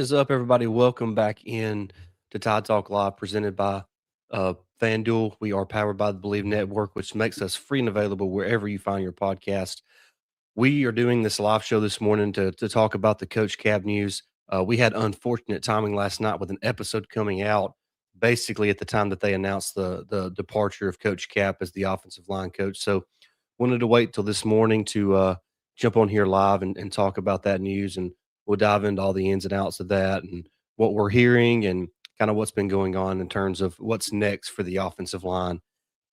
What is up, everybody? Welcome back in to Tide Talk Live, presented by FanDuel. We are powered by the Believe Network, which makes us free and available wherever you find your podcast. We are doing this live show this morning to talk about the Coach Kap news. We had unfortunate timing last night with an episode coming out basically at the time that they announced the departure of Coach Kap as the offensive line coach. So wanted to wait till this morning to jump on here live and talk about that news, and we'll dive into all the ins and outs of that and what we're hearing and kind of what's been going on in terms of what's next for the offensive line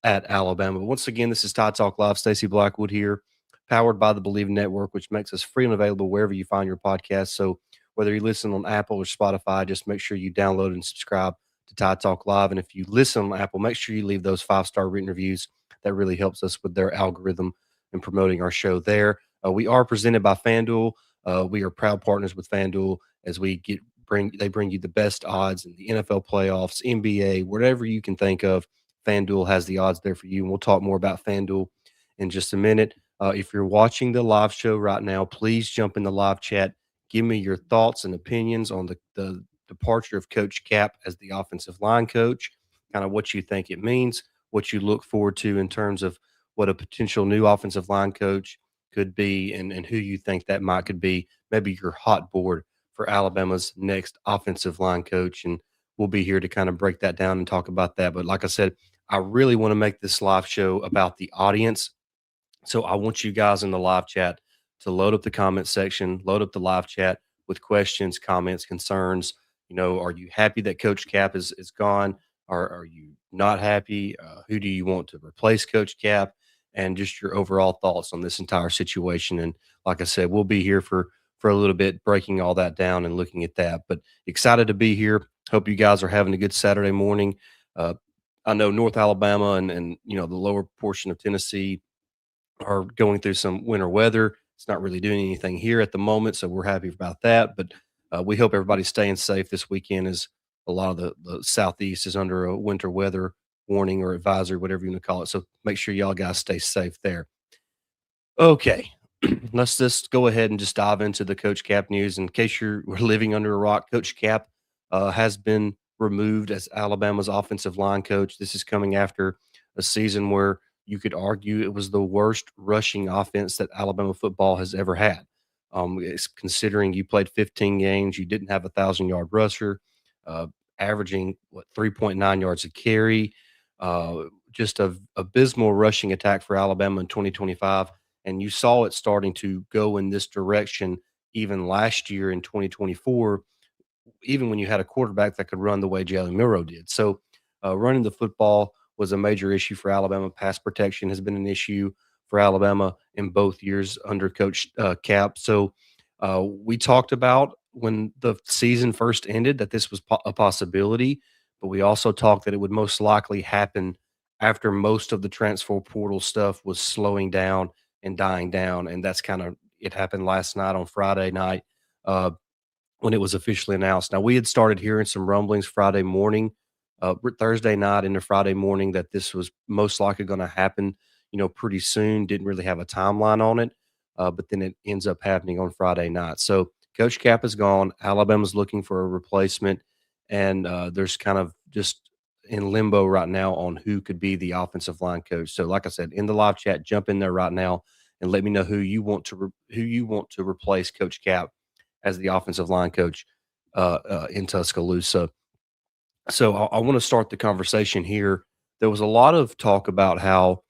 at Alabama. But once again, this is Tide Talk Live. Stacey Blackwood here, powered by the Believe Network, which makes us free and available wherever you find your podcast. So whether you listen on Apple or Spotify, just make sure you download and subscribe to Tide Talk Live. And if you listen on Apple, make sure you leave those 5-star written reviews. That really helps us with their algorithm and promoting our show there. We are presented by FanDuel. We are proud partners with FanDuel as we bring you the best odds in the NFL playoffs, NBA, whatever you can think of. FanDuel has the odds there for you. And we'll talk more about FanDuel in just a minute. If you're watching the live show right now, please jump in the live chat. Give me your thoughts and opinions on the departure of Coach Kap as the offensive line coach, kind of what you think it means, what you look forward to in terms of what a potential new offensive line coach could be, and who you think that might could be, maybe your hot board for Alabama's next offensive line coach. And we'll be here to kind of break that down and talk about that. But like I said, I really want to make this live show about the audience. So I want you guys in the live chat to load up the comment section, load up the live chat with questions, comments, concerns. Are you happy that Coach Kap is gone? Are you not happy? Who do you want to replace Coach Kap? And just your overall thoughts on this entire situation. And like I said, we'll be here for a little bit, breaking all that down and looking at that. But excited to be here. Hope you guys are having a good Saturday morning. I know North Alabama and the lower portion of Tennessee are going through some winter weather. It's not really doing anything here at the moment, so we're happy about that. But we hope everybody's staying safe this weekend, as a lot of the Southeast is under a winter weather warning or advisory, whatever you want to call it. So make sure y'all guys stay safe there. Okay, let's just go ahead and just dive into the Coach Kap news. In case you're living under a rock, Coach Kap has been removed as Alabama's offensive line coach. This is coming after a season where you could argue it was the worst rushing offense that Alabama football has ever had. It's considering you played 15 games, you didn't have 1,000-yard rusher, uh, averaging 3.9 yards a carry. Just a abysmal rushing attack for Alabama in 2025, and you saw it starting to go in this direction even last year in 2024, even when you had a quarterback that could run the way Jalen Milroe did. So, running the football was a major issue for Alabama. Pass protection has been an issue for Alabama in both years under Coach Kap. So, we talked about when the season first ended that this was a possibility, but we also talked that it would most likely happen after most of the transfer portal stuff was slowing down and dying down. And that's kind of it happened last night on Friday night. Uh, when it was officially announced. Now, we had started hearing some rumblings Friday morning, Thursday night into Friday morning, that this was most likely going to happen, pretty soon. Didn't really have a timeline on it, but then it ends up happening on Friday night. So Coach Kap is gone. Alabama's looking for a replacement, and there's kind of just in limbo right now on who could be the offensive line coach. So, like I said, in the live chat, jump in there right now and let me know who you want to replace Coach Kap as the offensive line coach in Tuscaloosa. So I want to start the conversation here. There was a lot of talk about how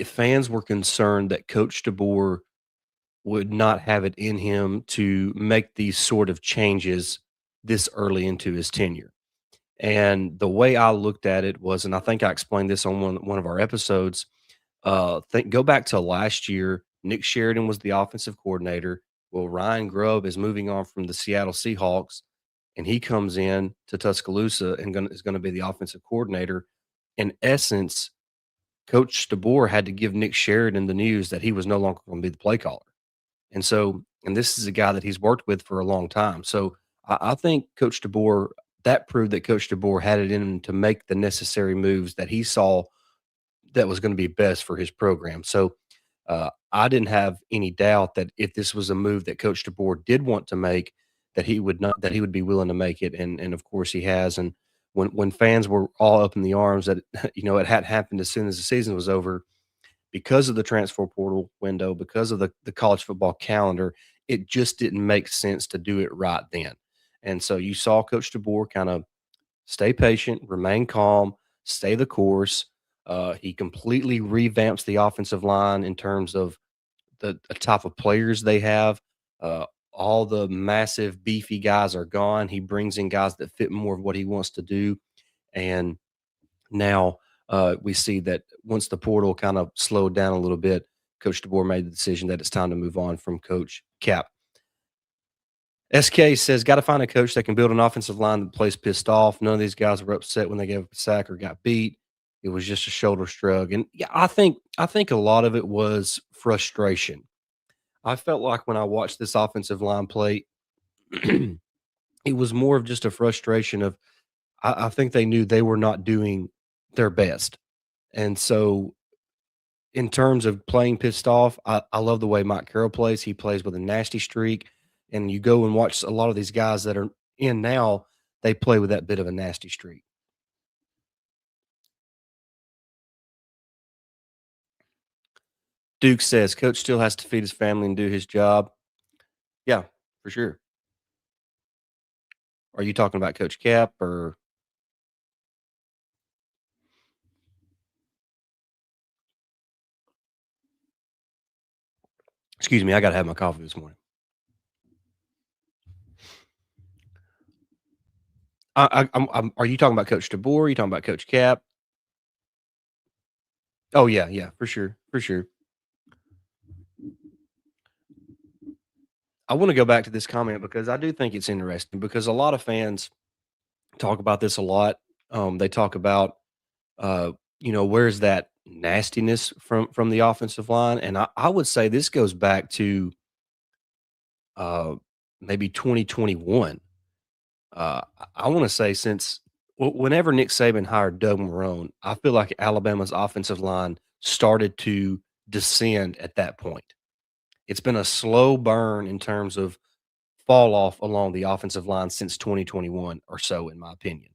fans were concerned that Coach DeBoer would not have it in him to make these sort of changes this early into his tenure. And the way I looked at it was, and I think I explained this on one of our episodes. Go back to last year. Nick Sheridan was the offensive coordinator. Well, Ryan Grubb is moving on from the Seattle Seahawks, and he comes in to Tuscaloosa and is going to be the offensive coordinator. In essence, Coach DeBoer had to give Nick Sheridan the news that he was no longer going to be the play caller. And this is a guy that he's worked with for a long time. So I think Coach DeBoer, that proved that Coach DeBoer had it in him to make the necessary moves that he saw that was going to be best for his program. So I didn't have any doubt that if this was a move that Coach DeBoer did want to make, that he would be willing to make it, and of course he has. And when fans were all up in the arms that it had happened as soon as the season was over because of the transfer portal window, because of the college football calendar, it just didn't make sense to do it right then. And so you saw Coach DeBoer kind of stay patient, remain calm, stay the course. He completely revamps the offensive line in terms of the type of players they have. All the massive, beefy guys are gone. He brings in guys that fit more of what he wants to do. And now we see that once the portal kind of slowed down a little bit, Coach DeBoer made the decision that it's time to move on from Coach Cap. SK says, got to find a coach that can build an offensive line that plays pissed off. None of these guys were upset when they gave up a sack or got beat. It was just a shoulder shrug. And yeah, I think a lot of it was frustration. I felt like when I watched this offensive line play, it was more of just a frustration of I think they knew they were not doing their best. And so in terms of playing pissed off, I love the way Mike Carroll plays. He plays with a nasty streak. And you go and watch a lot of these guys that are in now, they play with that bit of a nasty streak. Duke says, Coach still has to feed his family and do his job. Yeah, for sure. Are you talking about Coach Cap or excuse me, I gotta have my coffee this morning. Are you talking about Coach DeBoer? Are you talking about Coach Cap? Oh yeah, yeah, for sure, for sure. I want to go back to this comment because I do think it's interesting because a lot of fans talk about this a lot. They talk about where's that nastiness from the offensive line, and I would say this goes back to uh, maybe 2021. I want to say since whenever Nick Saban hired Doug Marrone, I feel like Alabama's offensive line started to descend at that point. It's been a slow burn in terms of fall off along the offensive line since 2021 or so, in my opinion.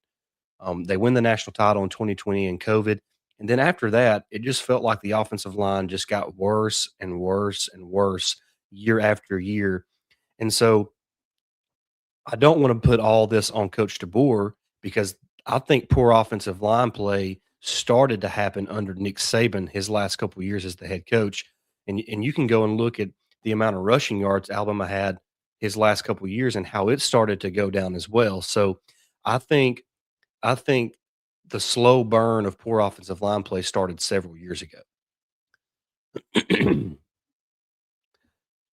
They win the national title in 2020 and COVID. And then after that, it just felt like the offensive line just got worse and worse and worse year after year. And so I don't want to put all this on Coach DeBoer because I think poor offensive line play started to happen under Nick Saban his last couple of years as the head coach. And you can go and look at the amount of rushing yards Alabama had his last couple of years and how it started to go down as well. So I think I think the slow burn of poor offensive line play started several years ago.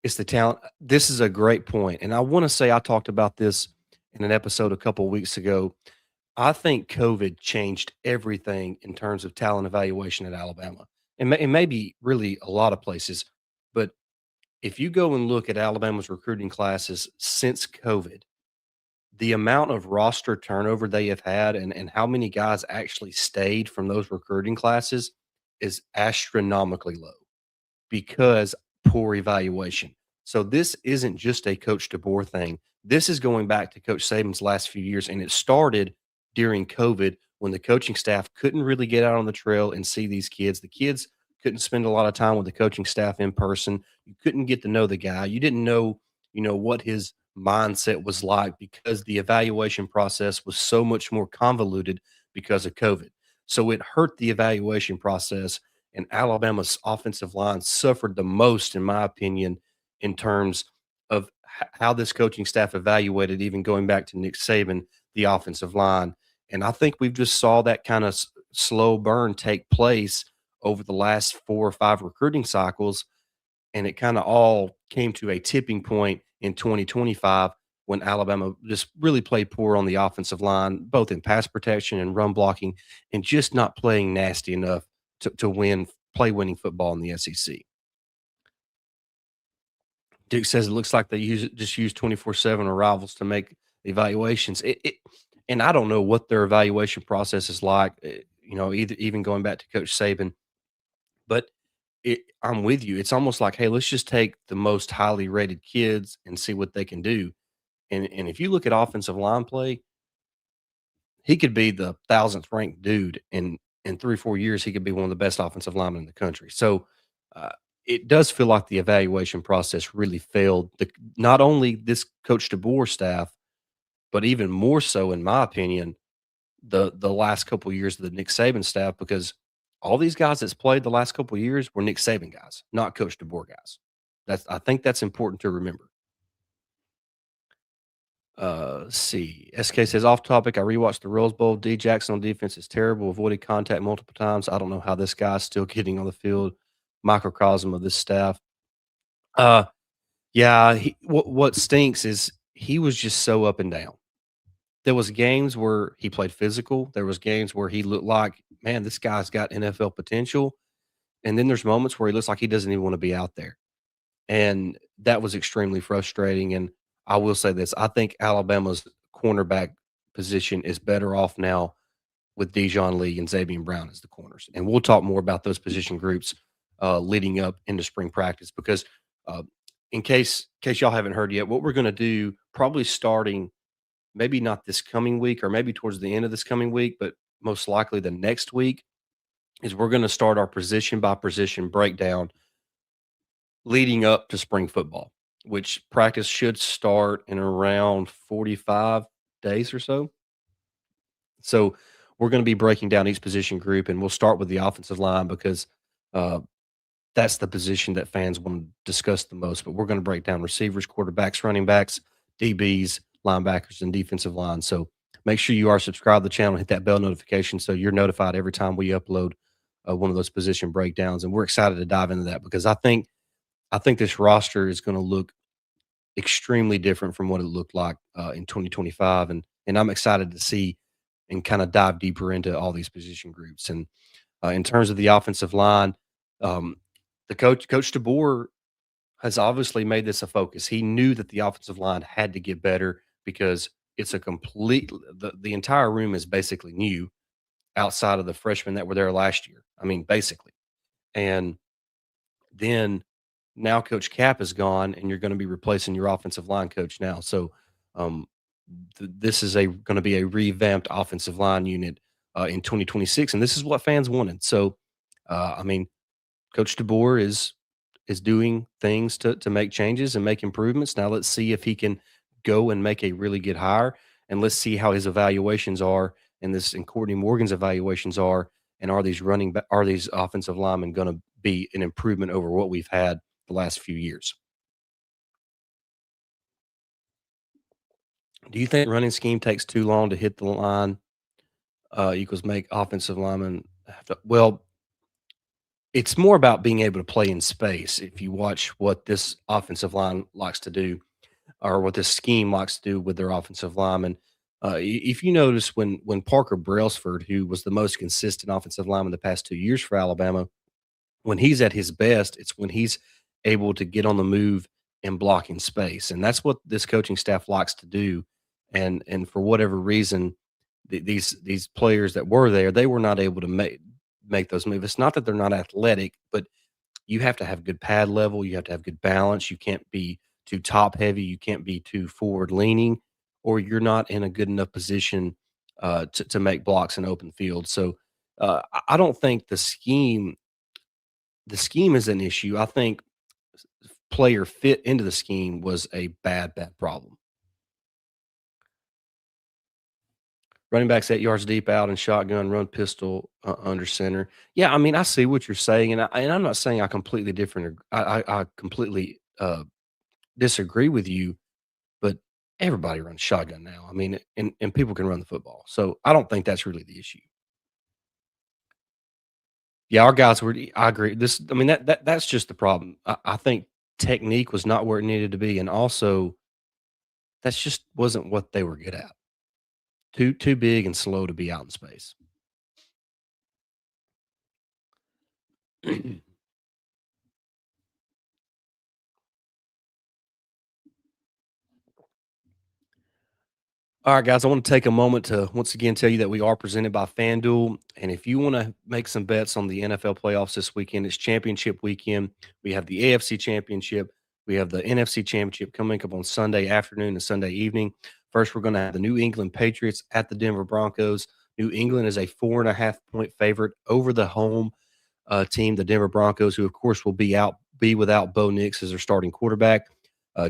It's the talent. This is a great point, and I want to say I talked about this in an episode a couple weeks ago. I think COVID changed everything in terms of talent evaluation at Alabama, and maybe really a lot of places. But if you go and look at Alabama's recruiting classes since COVID, the amount of roster turnover they have had and how many guys actually stayed from those recruiting classes is astronomically low because poor evaluation. So this isn't just a Coach DeBoer thing. This is going back to Coach Saban's last few years, and it started during COVID when the coaching staff couldn't really get out on the trail and see these kids. The kids couldn't spend a lot of time with the coaching staff in person. You couldn't get to know the guy. You didn't know, what his mindset was like because the evaluation process was so much more convoluted because of COVID. So it hurt the evaluation process and Alabama's offensive line suffered the most, in my opinion, in terms of how this coaching staff evaluated, even going back to Nick Saban, the offensive line. And I think we've just saw that kind of slow burn take place over the last 4 or 5 recruiting cycles. And it kind of all came to a tipping point in 2025 when Alabama just really played poor on the offensive line, both in pass protection and run blocking, and just not playing nasty enough to play winning football in the SEC. Duke says it looks like they use 24/7 arrivals to make evaluations. And I don't know what their evaluation process is like. Either even going back to Coach Saban, but I'm with you. It's almost like, hey, let's just take the most highly rated kids and see what they can do. And if you look at offensive line play, he could be the thousandth ranked dude in 3 or 4 years. He could be one of the best offensive linemen in the country. So uh, it does feel like the evaluation process really failed. Not only this Coach DeBoer staff, but even more so, in my opinion, the last couple of years of the Nick Saban staff, because all these guys that's played the last couple of years were Nick Saban guys, not Coach DeBoer guys. I think that's important to remember. Let's see. SK says off topic. I rewatched the Rose Bowl. D Jackson on defense is terrible. Avoided contact multiple times. I don't know how this guy's still getting on the field. Microcosm of this staff. Uh, yeah. What stinks is he was just so up and down. There was games where he played physical. There was games where he looked like, man, this guy's got NFL potential. And then there's moments where he looks like he doesn't even want to be out there. And that was extremely frustrating. And I will say this, I think Alabama's cornerback position is better off now with Dijon Lee and Xavier Brown as the corners. And we'll talk more about those position groups leading up into spring practice because uh, in case y'all haven't heard yet, what we're going to do probably starting maybe not this coming week or maybe towards the end of this coming week, but most likely the next week is we're going to start our position by position breakdown leading up to spring football, which practice should start in around 45 days or so. So we're going to be breaking down each position group, and we'll start with the offensive line because uh, that's the position that fans want to discuss the most. But we're going to break down receivers, quarterbacks, running backs, DBs, linebackers, and defensive line. So make sure you are subscribed to the channel, hit that bell notification so you're notified every time we upload one of those position breakdowns. And we're excited to dive into that because I think this roster is going to look extremely different from what it looked like in 2025, and I'm excited to see and kind of dive deeper into all these position groups. And in terms of the offensive line, um, the Coach DeBoer has obviously made this a focus. He knew that the offensive line had to get better because it's a complete the entire room is basically new outside of the freshmen that were there last year. I mean, basically, and then now Coach Kap is gone, and you're going to be replacing your offensive line coach now. So um, this is a going to be a revamped offensive line unit in 2026, and this is what fans wanted. So I mean, Coach DeBoer is doing things to make changes and make improvements. Now let's see if he can go and make a really good hire, and let's see how his evaluations are, and Courtney Morgan's evaluations are, and are these offensive linemen going to be an improvement over what we've had the last few years? Do you think running scheme takes too long to hit the line equals make offensive linemen have to? Well, it's more about being able to play in space. If you watch what this offensive line likes to do, or what this scheme likes to do with their offensive linemen. If you notice when Parker Brailsford, who was the most consistent offensive lineman the past 2 years for Alabama, when he's at his best, it's when he's able to get on the move and block in space, and that's what this coaching staff likes to do. And for whatever reason, these players that were there, they were not able to make those moves. It's not that they're not athletic, but you have to have good pad level. You have to have good balance. You can't be too top heavy. You can't be too forward leaning, or you're not in a good enough position to make blocks in open field. So I don't think the scheme is an issue. I think player fit into the scheme was a bad problem. Running backs 8 yards deep out and shotgun, run pistol under center. Yeah, I mean, I see what you're saying, and I'm not saying I completely different. I completely disagree with you, but everybody runs shotgun now. I mean, and people can run the football, so I don't think that's really the issue. Yeah, our guys were. I agree. I mean, that's just the problem. I think technique was not where it needed to be, and also that's just wasn't what they were good at. Too big and slow to be out in space. All right, guys, I want to take a moment to once again tell you that we are presented by FanDuel. And if you want to make some bets on the NFL playoffs this weekend, it's championship weekend. We have the AFC championship, We have the NFC Championship coming up on Sunday afternoon and Sunday evening. First, we're going to have the New England Patriots at the Denver Broncos. New England is a 4.5 point favorite over the home team, the Denver Broncos, who of course will be without Bo Nix as their starting quarterback.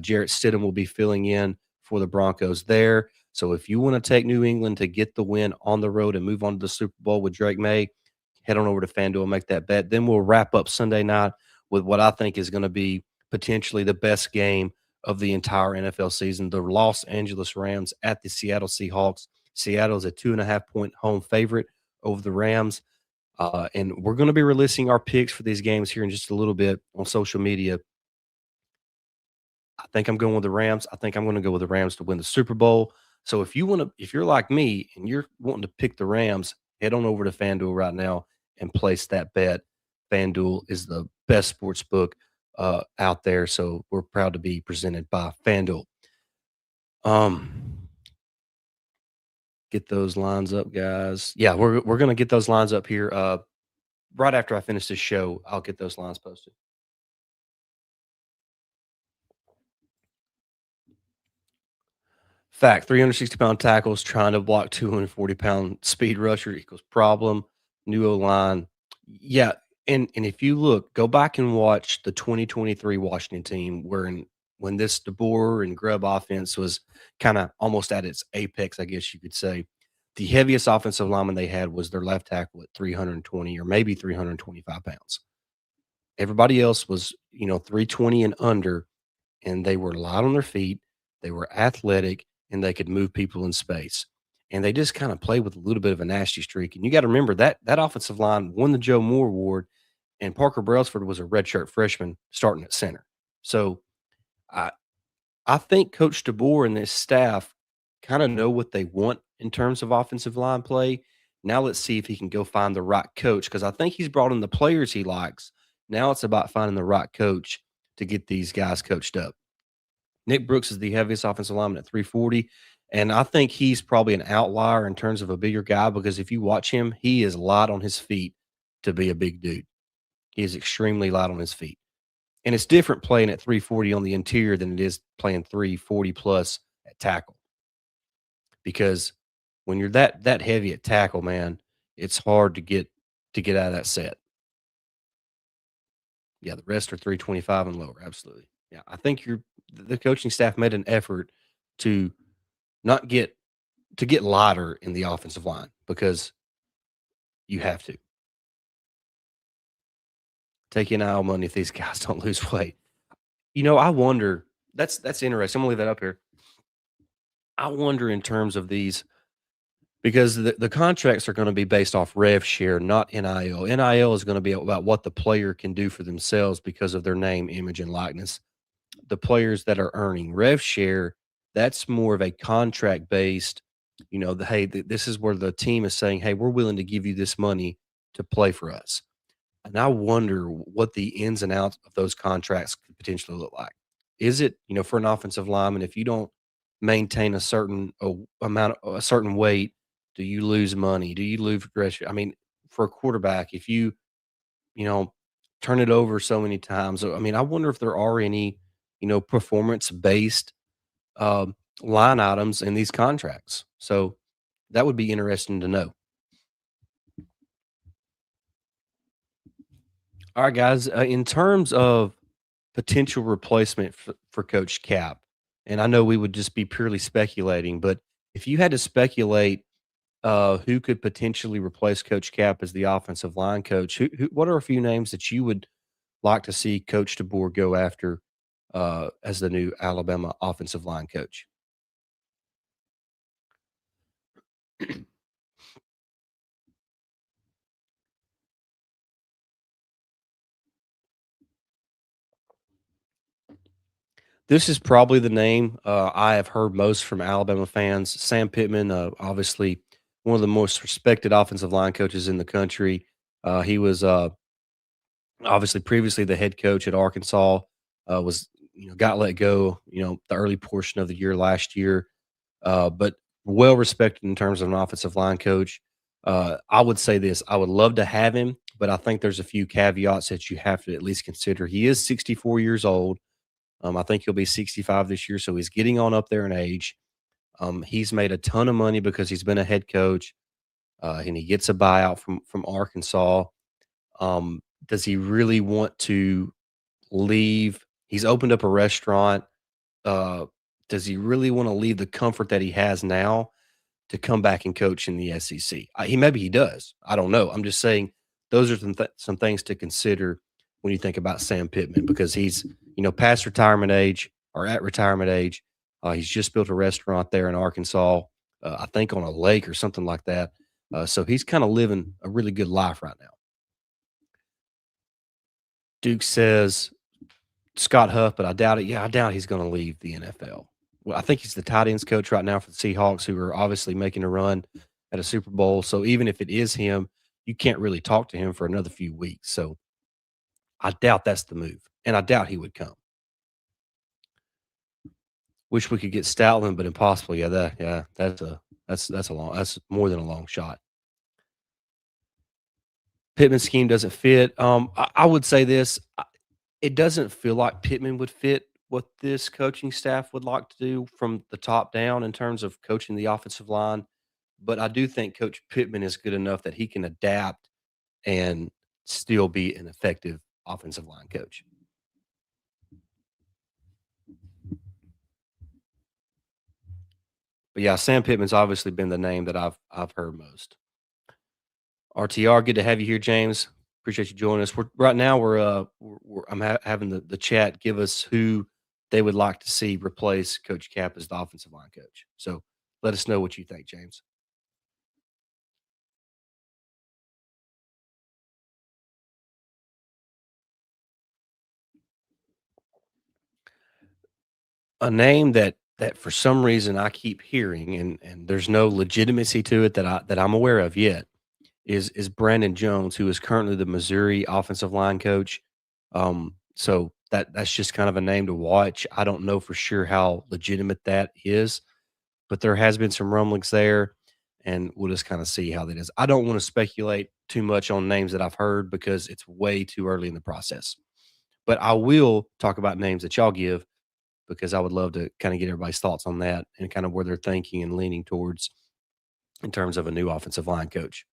Jarrett Stidham will be filling in for the Broncos there. So if you want to take New England to get the win on the road and move on to the Super Bowl with Drake May, head on over to FanDuel and make that bet. Then we'll wrap up Sunday night with what I think is going to be potentially the best game of the entire NFL season. The Los Angeles Rams at the Seattle Seahawks. Seattle is a 2.5 point home favorite over the Rams. And we're going to be releasing our picks for these games here in just a little bit on social media. I think I'm going with the Rams. I think I'm going to go with the Rams to win the Super Bowl. So if you're like me and you're wanting to pick the Rams, head on over to FanDuel right now and place that bet. FanDuel is the best sports book out there. So we're proud to be presented by FanDuel. Get those lines up, guys. Yeah, we're gonna get those lines up here. Right after I finish this show, I'll get those lines posted. Fact, 360-pound tackles trying to block 240-pound speed rusher equals problem. New O-line. Yeah, and if you look, go back and watch the 2023 Washington team when this DeBoer and Grubb offense was kinda almost at its apex, I guess you could say. The heaviest offensive lineman they had was their left tackle at 320 or maybe 325 pounds. Everybody else was, 320 and under, and they were light on their feet, they were athletic, and they could move people in space. And they just kind of played with a little bit of a nasty streak. And you got to remember that offensive line won the Joe Moore Award, and Parker Brailsford was a redshirt freshman starting at center. So I I think Coach DeBoer and his staff kind of know what they want in terms of offensive line play. Now let's see if he can go find the right coach because I think he's brought in the players he likes. Now it's about finding the right coach to get these guys coached up. Nick Brooks is the heaviest offensive lineman at 340. And I think he's probably an outlier in terms of a bigger guy because if you watch him, he is light on his feet to be a big dude. He is extremely light on his feet. And it's different playing at 340 on the interior than it is playing 340 plus at tackle. Because when you're that heavy at tackle, man, it's hard to get out of that set. Yeah, the rest are 325 and lower. Absolutely. Yeah, I think the coaching staff made an effort to not get lighter in the offensive line because you have to take in our money if these guys don't lose weight. I wonder. That's interesting. I'm gonna leave that up here. I wonder in terms of these because the contracts are going to be based off rev share, not NIL. NIL is going to be about what the player can do for themselves because of their name, image, and likeness. The players that are earning rev share, that's more of a contract based. This is where the team is saying, "Hey, we're willing to give you this money to play for us." And I wonder what the ins and outs of those contracts could potentially look like. Is it, for an offensive lineman, if you don't maintain a certain amount, a certain weight, do you lose money? Do you lose progression? I mean, for a quarterback, if you know, turn it over so many times, I mean, I wonder if there are any, performance based line items in these contracts. So that would be interesting to know. All right, guys. In terms of potential replacement for Coach Cap, and I know we would just be purely speculating, but if you had to speculate who could potentially replace Coach Cap as the offensive line coach, what are a few names that you would like to see Coach DeBoer go after as the new Alabama offensive line coach? This is probably the name I have heard most from Alabama fans. Sam Pittman, obviously one of the most respected offensive line coaches in the country. He was obviously previously the head coach at Arkansas. Was got let go. The early portion of the year last year, but well respected in terms of an offensive line coach. I would say this: I would love to have him, but I think there's a few caveats that you have to at least consider. He is 64 years old. I think he'll be 65 this year, so he's getting on up there in age. He's made a ton of money because he's been a head coach, and he gets a buyout from Arkansas. Does he really want to leave? He's opened up a restaurant. Uh, does he really want to leave the comfort that he has now to come back and coach in the SEC? Maybe he does. I don't know. I'm just saying those are some things to consider when you think about Sam Pittman because he's past retirement age or at retirement age. He's just built a restaurant there in Arkansas, I think on a lake or something like that. So he's kind of living a really good life right now. Duke says Scott Huff, but I doubt it. Yeah, I doubt he's going to leave the NFL. Well, I think he's the tight ends coach right now for the Seahawks, who are obviously making a run at a Super Bowl. So even if it is him, you can't really talk to him for another few weeks. So I doubt that's the move, and I doubt he would come. Wish we could get Stoutland, but impossible. That's more than a long shot. Pittman's scheme doesn't fit. I would say this: it doesn't feel like Pittman would fit what this coaching staff would like to do from the top down in terms of coaching the offensive line. But I do think Coach Pittman is good enough that he can adapt and still be an effective offensive line coach. But yeah, Sam Pittman's obviously been the name that I've heard most. RTR, good to have you here, James. Appreciate you joining us. We're right now. I'm having the chat give us who they would like to see replace Coach Kap as the offensive line coach. So let us know what you think, James. A name that for some reason I keep hearing, and there's no legitimacy to it that I'm aware of yet, is Brandon Jones, who is currently the Missouri offensive line coach. So that's just kind of a name to watch. I don't know for sure how legitimate that is, but there has been some rumblings there, and we'll just kind of see how that is. I don't want to speculate too much on names that I've heard because it's way too early in the process. But I will talk about names that y'all give because I would love to kind of get everybody's thoughts on that and kind of where they're thinking and leaning towards in terms of a new offensive line coach.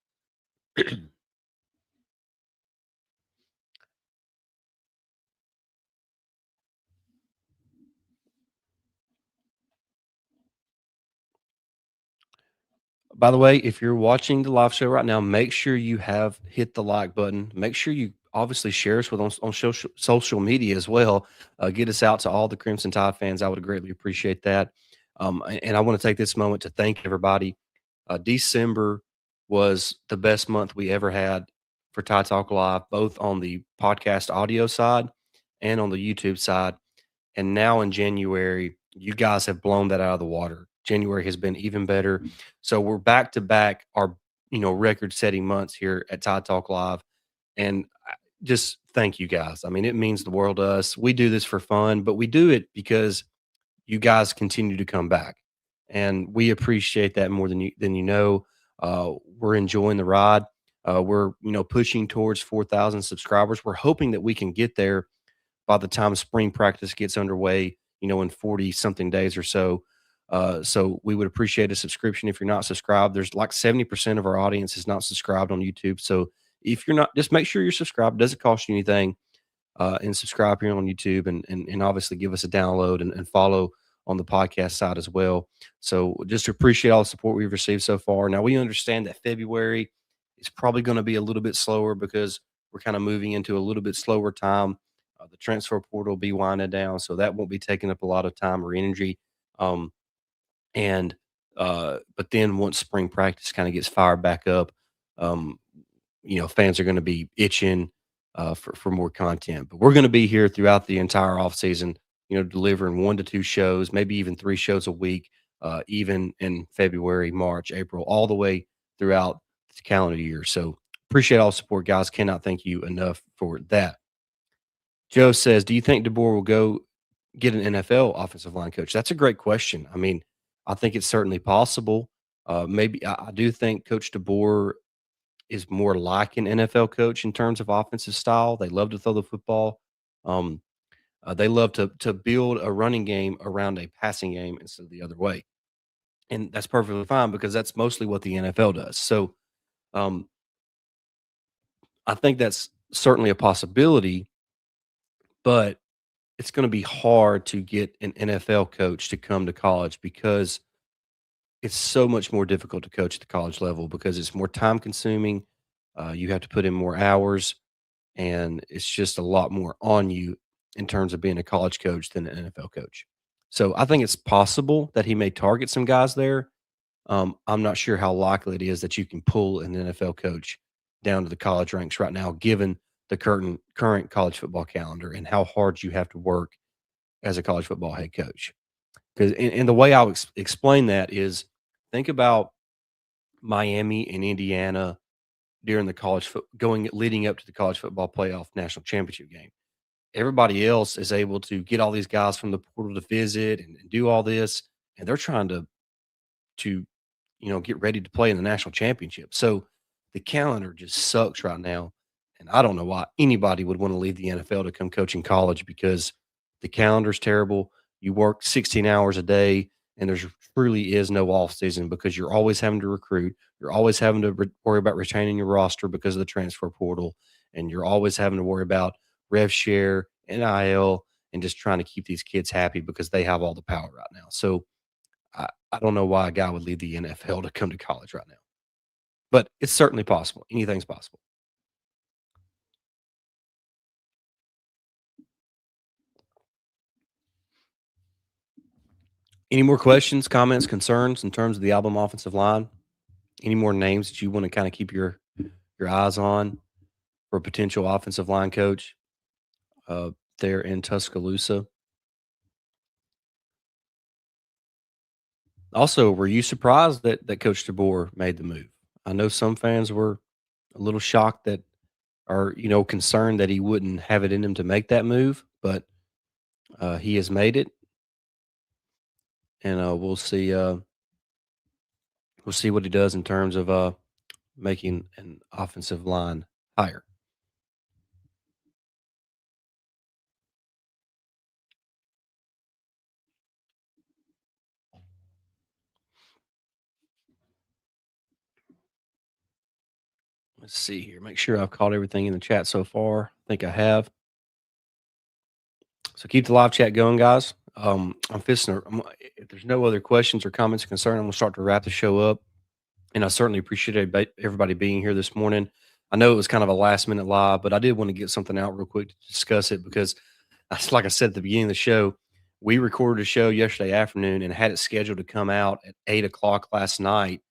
By the way, if you're watching the live show right now, make sure you have hit the like button. Make sure you obviously share us with on social media as well. Get us out to all the Crimson Tide fans. I would greatly appreciate that. And I want to take this moment to thank everybody. December was the best month we ever had for Tide Talk Live, both on the podcast audio side and on the YouTube side. And now in January, you guys have blown that out of the water. January has been even better. So we're back to back our record setting months here at Tide Talk Live. And just thank you guys. I mean, it means the world to us. We do this for fun, but we do it because you guys continue to come back. And we appreciate that more than you know. We're enjoying the ride. We're pushing towards 4,000 subscribers. We're hoping that we can get there by the time spring practice gets underway, in 40 something days or so. So we would appreciate a subscription if you're not subscribed. There's like 70% of our audience is not subscribed on YouTube. So if you're not, just make sure you're subscribed. It doesn't cost you anything. And subscribe here on YouTube and obviously give us a download and follow on the podcast side as well. So just appreciate all the support we've received so far. Now we understand that February is probably going to be a little bit slower because we're kind of moving into a little bit slower time. The transfer portal will be winding down, so that won't be taking up a lot of time or energy. Um, and but then once spring practice kind of gets fired back up, um, fans are going to be itching for more content. But we're going to be here throughout the entire off season, delivering 1 to 2 shows, maybe even 3 shows a week, even in February, March, April, all the way throughout the calendar year. So appreciate all the support, guys. Cannot thank you enough for that. Joe says, "Do you think DeBoer will go get an NFL offensive line coach?" That's a great question. I mean, I think it's certainly possible. Maybe I do think Coach DeBoer is more like an NFL coach in terms of offensive style. They love to throw the football. Um, They love to build a running game around a passing game instead of the other way, and that's perfectly fine because that's mostly what the NFL does. So um, I think that's certainly a possibility, but it's going to be hard to get an NFL coach to come to college because it's so much more difficult to coach at the college level because it's more time consuming. You have to put in more hours, and it's just a lot more on you in terms of being a college coach than an NFL coach. So I think it's possible that he may target some guys there. I'm not sure how likely it is that you can pull an NFL coach down to the college ranks right now, given the current college football calendar and how hard you have to work as a college football head coach. Because and the way I'll explain that is think about Miami and Indiana during the going leading up to the college football playoff national championship game. Everybody else is able to get all these guys from the portal to visit and do all this, and they're trying to get ready to play in the national championship. So the calendar just sucks right now. And I don't know why anybody would want to leave the NFL to come coach in college because the calendar's terrible. You work 16 hours a day, and there's truly is no off season because you're always having to recruit. You're always having to worry about retaining your roster because of the transfer portal. And you're always having to worry about rev share, NIL, and just trying to keep these kids happy because they have all the power right now. So I don't know why a guy would leave the NFL to come to college right now, but it's certainly possible. Anything's possible. Any more questions, comments, concerns in terms of the album offensive line? Any more names that you want to kind of keep your eyes on for a potential offensive line coach uh, there in Tuscaloosa? Also, were you surprised that Coach DeBoer made the move? I know some fans were a little shocked that, or concerned that he wouldn't have it in him to make that move, but he has made it, and we'll see. We'll see what he does in terms of making an offensive line higher. Let's see here. Make sure I've caught everything in the chat so far. I think I have. So keep the live chat going, guys. I'm fixing to, if there's no other questions or comments or concern, I'm going to start to wrap the show up. And I certainly appreciate everybody being here this morning. I know it was kind of a last minute live, but I did want to get something out real quick to discuss it because, like I said at the beginning of the show, we recorded a show yesterday afternoon and had it scheduled to come out at 8 o'clock last night.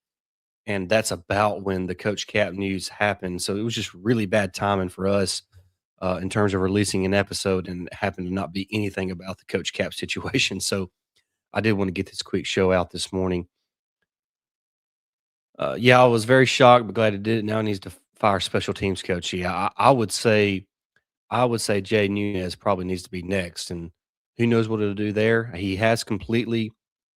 And that's about when the Coach Kap news happened. So it was just really bad timing for us in terms of releasing an episode, and it happened to not be anything about the Coach Kap situation. So I did want to get this quick show out this morning. Yeah, I was very shocked, but glad he did it. Now he needs to fire special teams coach. Yeah, I would say Jay Nunez probably needs to be next, and who knows what it'll do there. He has completely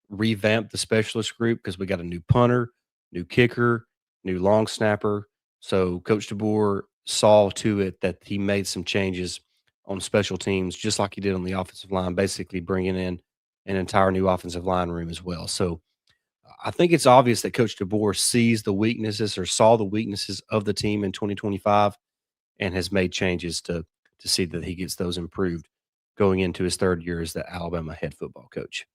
revamped the specialist group because we got a new punter, new kicker, new long snapper. So Coach DeBoer saw to it that he made some changes on special teams, just like he did on the offensive line, basically bringing in an entire new offensive line room as well. So I think it's obvious that Coach DeBoer sees the weaknesses or saw the weaknesses of the team in 2025 and has made changes to see that he gets those improved going into his third year as the Alabama head football coach.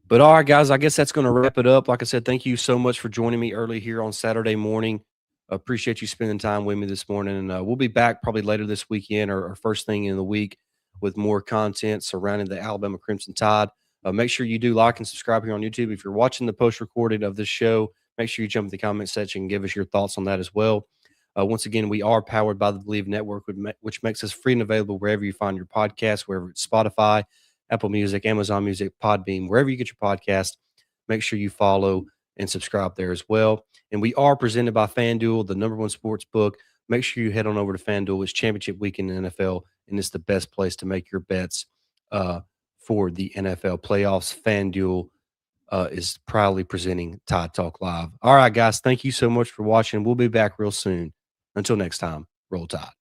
But all right, guys, I guess that's going to wrap it up. Like I said, thank you so much for joining me early here on Saturday morning. Appreciate you spending time with me this morning. And we'll be back probably later this weekend or first thing in the week with more content surrounding the Alabama Crimson Tide. Make sure you do like and subscribe here on YouTube. If you're watching the post recorded of this show, make sure you jump in the comment section and give us your thoughts on that as well. Once again, we are powered by the Believe Network, which makes us free and available wherever you find your podcast, wherever it's Spotify, Apple Music, Amazon Music, Podbean, wherever you get your podcast. Make sure you follow and subscribe there as well. And we are presented by FanDuel, the number one sports book. Make sure you head on over to FanDuel. It's championship week in the NFL, and it's the best place to make your bets for the NFL playoffs. FanDuel is proudly presenting Tide Talk Live. All right, guys, thank you so much for watching. We'll be back real soon. Until next time, roll Tide.